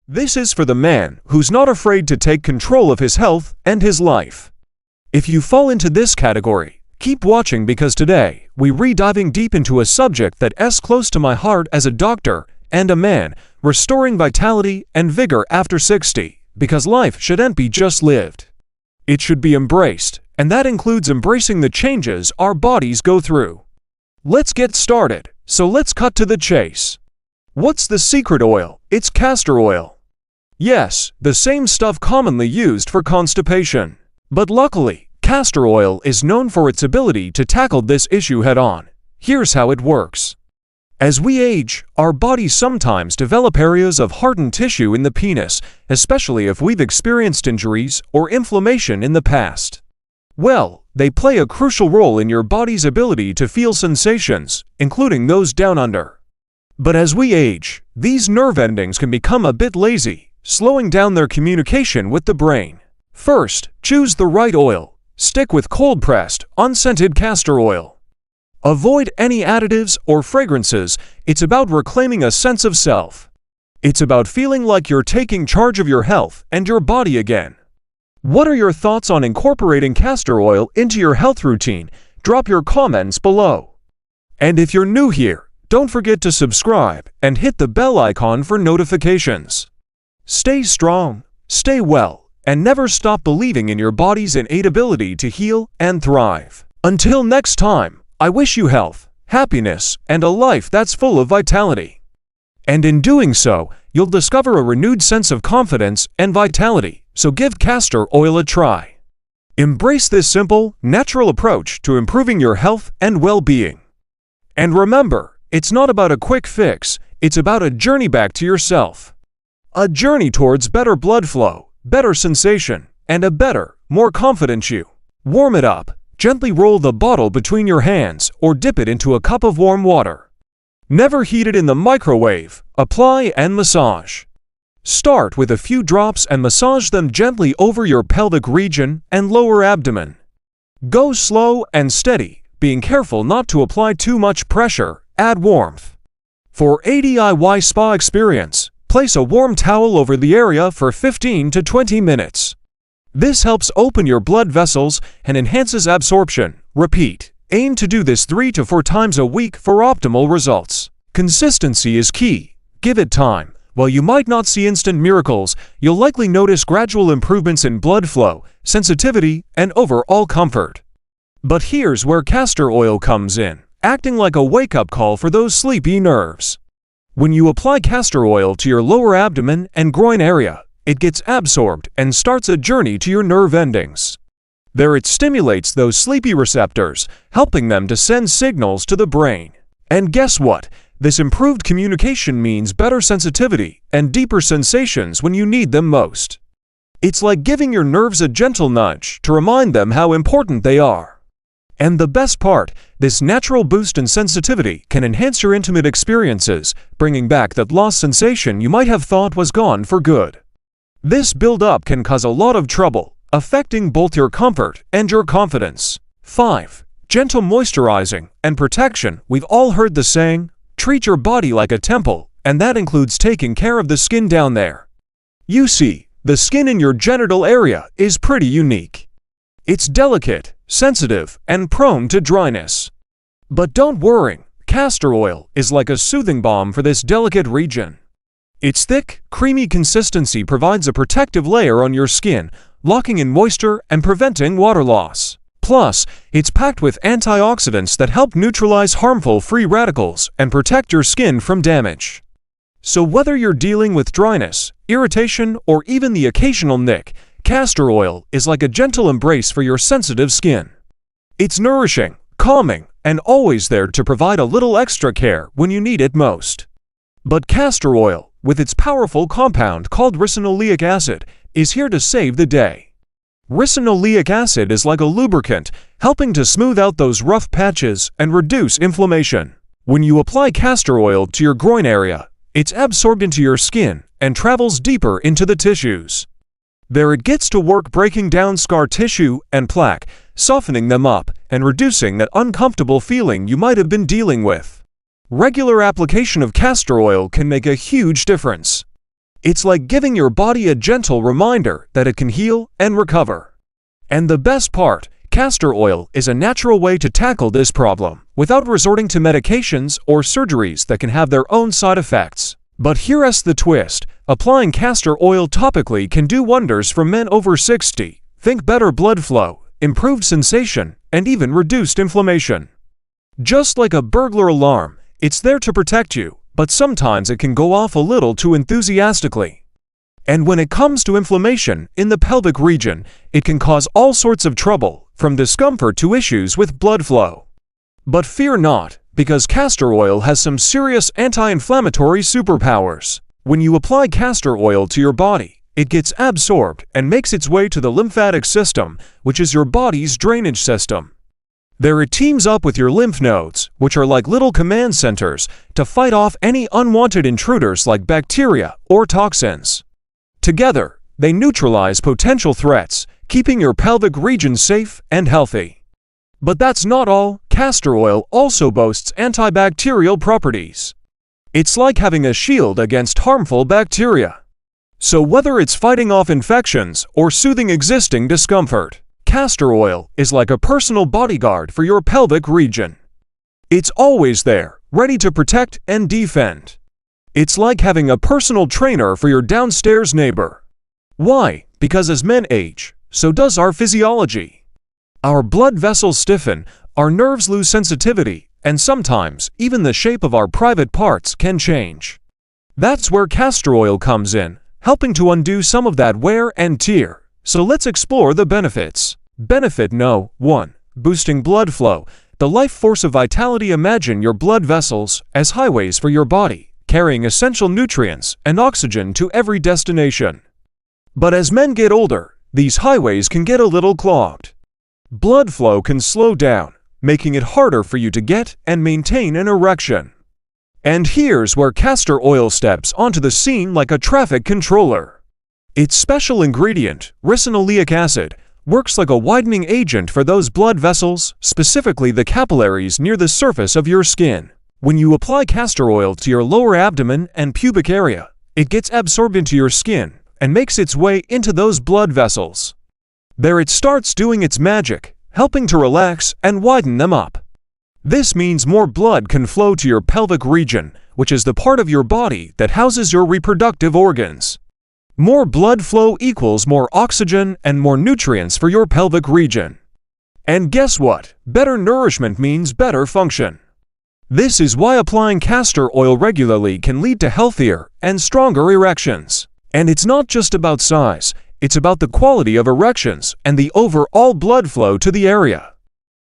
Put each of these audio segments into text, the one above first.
This is for the man who's not afraid to take control of his health and his life. If you fall into this category, keep watching because today we're diving deep into a subject that's close to my heart as a doctor and a man, restoring vitality and vigor after 60, because life shouldn't be just lived. It should be embraced, and that includes embracing the changes our bodies go through. Let's get started, so let's cut to the chase. What's the secret oil? It's castor oil. Yes, the same stuff commonly used for constipation. But luckily, castor oil is known for its ability to tackle this issue head-on. Here's how it works. As we age, our bodies sometimes develop areas of hardened tissue in the penis, especially if we've experienced injuries or inflammation in the past. Well, they play a crucial role in your body's ability to feel sensations, including those down under. But as we age, these nerve endings can become a bit lazy, slowing down their communication with the brain. First, choose the right oil. Stick with cold-pressed, unscented castor oil. Avoid any additives or fragrances. It's about reclaiming a sense of self. It's about feeling like you're taking charge of your health and your body again. What are your thoughts on incorporating castor oil into your health routine? Drop your comments below. And if you're new here, don't forget to subscribe and hit the bell icon for notifications. Stay strong, stay well, and never stop believing in your body's innate ability to heal and thrive. Until next time, I wish you health, happiness, and a life that's full of vitality. And in doing so, you'll discover a renewed sense of confidence and vitality, so give castor oil a try. Embrace this simple, natural approach to improving your health and well-being. And remember, it's not about a quick fix, it's about a journey back to yourself. A journey towards better blood flow, better sensation, and a better, more confident you. Warm it up. Gently roll the bottle between your hands or dip it into a cup of warm water. Never heat it in the microwave. Apply and massage. Start with a few drops and massage them gently over your pelvic region and lower abdomen. Go slow and steady, being careful not to apply too much pressure. Add warmth. For a DIY spa experience, place a warm towel over the area for 15 to 20 minutes. This helps open your blood vessels and enhances absorption. Repeat. Aim to do this 3 to 4 times a week for optimal results. Consistency is key. Give it time. While you might not see instant miracles, you'll likely notice gradual improvements in blood flow, sensitivity, and overall comfort. But here's where castor oil comes in, acting like a wake-up call for those sleepy nerves. When you apply castor oil to your lower abdomen and groin area, it gets absorbed and starts a journey to your nerve endings. There it stimulates those sleepy receptors, helping them to send signals to the brain. And guess what? This improved communication means better sensitivity and deeper sensations when you need them most. It's like giving your nerves a gentle nudge to remind them how important they are. And the best part, this natural boost in sensitivity can enhance your intimate experiences, bringing back that lost sensation you might have thought was gone for good. This build-up can cause a lot of trouble, affecting both your comfort and your confidence. 5. Gentle moisturizing and protection. We've all heard the saying, treat your body like a temple, and that includes taking care of the skin down there. You see, the skin in your genital area is pretty unique. It's delicate, sensitive, and prone to dryness. But don't worry, castor oil is like a soothing balm for this delicate region. Its thick, creamy consistency provides a protective layer on your skin, locking in moisture and preventing water loss. Plus, it's packed with antioxidants that help neutralize harmful free radicals and protect your skin from damage. So whether you're dealing with dryness, irritation, or even the occasional nick, castor oil is like a gentle embrace for your sensitive skin. It's nourishing, calming, and always there to provide a little extra care when you need it most. But castor oil, with its powerful compound called ricinoleic acid, is here to save the day. Ricinoleic acid is like a lubricant, helping to smooth out those rough patches and reduce inflammation. When you apply castor oil to your groin area, it's absorbed into your skin and travels deeper into the tissues. There it gets to work breaking down scar tissue and plaque, softening them up and reducing that uncomfortable feeling you might have been dealing with. Regular application of castor oil can make a huge difference. It's like giving your body a gentle reminder that it can heal and recover. And the best part, castor oil is a natural way to tackle this problem without resorting to medications or surgeries that can have their own side effects. But here's the twist. Applying castor oil topically can do wonders for men over 60. Think better blood flow, improved sensation, and even reduced inflammation. Just like a burglar alarm, it's there to protect you, but sometimes it can go off a little too enthusiastically. And when it comes to inflammation in the pelvic region, it can cause all sorts of trouble, from discomfort to issues with blood flow. But fear not, because castor oil has some serious anti-inflammatory superpowers. When you apply castor oil to your body, it gets absorbed and makes its way to the lymphatic system, which is your body's drainage system. There it teams up with your lymph nodes, which are like little command centers, to fight off any unwanted intruders like bacteria or toxins. Together, they neutralize potential threats, keeping your pelvic region safe and healthy. But that's not all. Castor oil also boasts antibacterial properties. It's like having a shield against harmful bacteria. So whether it's fighting off infections or soothing existing discomfort, castor oil is like a personal bodyguard for your pelvic region. It's always there, ready to protect and defend. It's like having a personal trainer for your downstairs neighbor. Why? Because as men age, so does our physiology. Our blood vessels stiffen, our nerves lose sensitivity, and sometimes even the shape of our private parts can change. That's where castor oil comes in, helping to undo some of that wear and tear. So let's explore the benefits. Benefit No. 1. Boosting blood flow. The life force of vitality. Imagine your blood vessels as highways for your body, carrying essential nutrients and oxygen to every destination. But as men get older, these highways can get a little clogged. Blood flow can slow down, making it harder for you to get and maintain an erection. And here's where castor oil steps onto the scene like a traffic controller. Its special ingredient, ricinoleic acid, works like a widening agent for those blood vessels, specifically the capillaries near the surface of your skin. When you apply castor oil to your lower abdomen and pubic area, it gets absorbed into your skin and makes its way into those blood vessels. There it starts doing its magic, helping to relax and widen them up. This means more blood can flow to your pelvic region, which is the part of your body that houses your reproductive organs. More blood flow equals more oxygen and more nutrients for your pelvic region. And guess what? Better nourishment means better function. This is why applying castor oil regularly can lead to healthier and stronger erections. And it's not just about size, it's about the quality of erections and the overall blood flow to the area.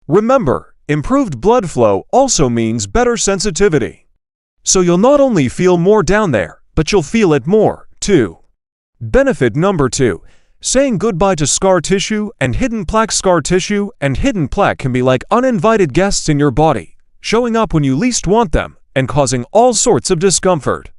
Remember, improved blood flow also means better sensitivity. So you'll not only feel more down there, but you'll feel it more, too. Benefit number 2. Saying goodbye to scar tissue and hidden plaque. Scar tissue and hidden plaque can be like uninvited guests in your body, showing up when you least want them and causing all sorts of discomfort.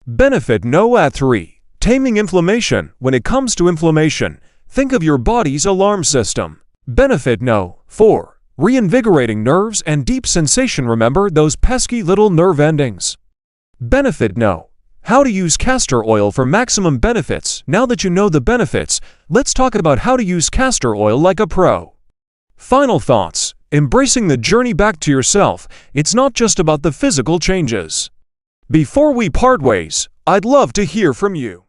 Benefit No. 3. Taming inflammation. When it comes to inflammation, think of your body's alarm system. Benefit No. 4. Reinvigorating nerves and deep sensation. Remember those pesky little nerve endings. Benefit No. How to use castor oil for maximum benefits. Now that you know the benefits, let's talk about how to use castor oil like a pro. Final thoughts. Embracing the journey back to yourself. It's not just about the physical changes. Before we part ways, I'd love to hear from you.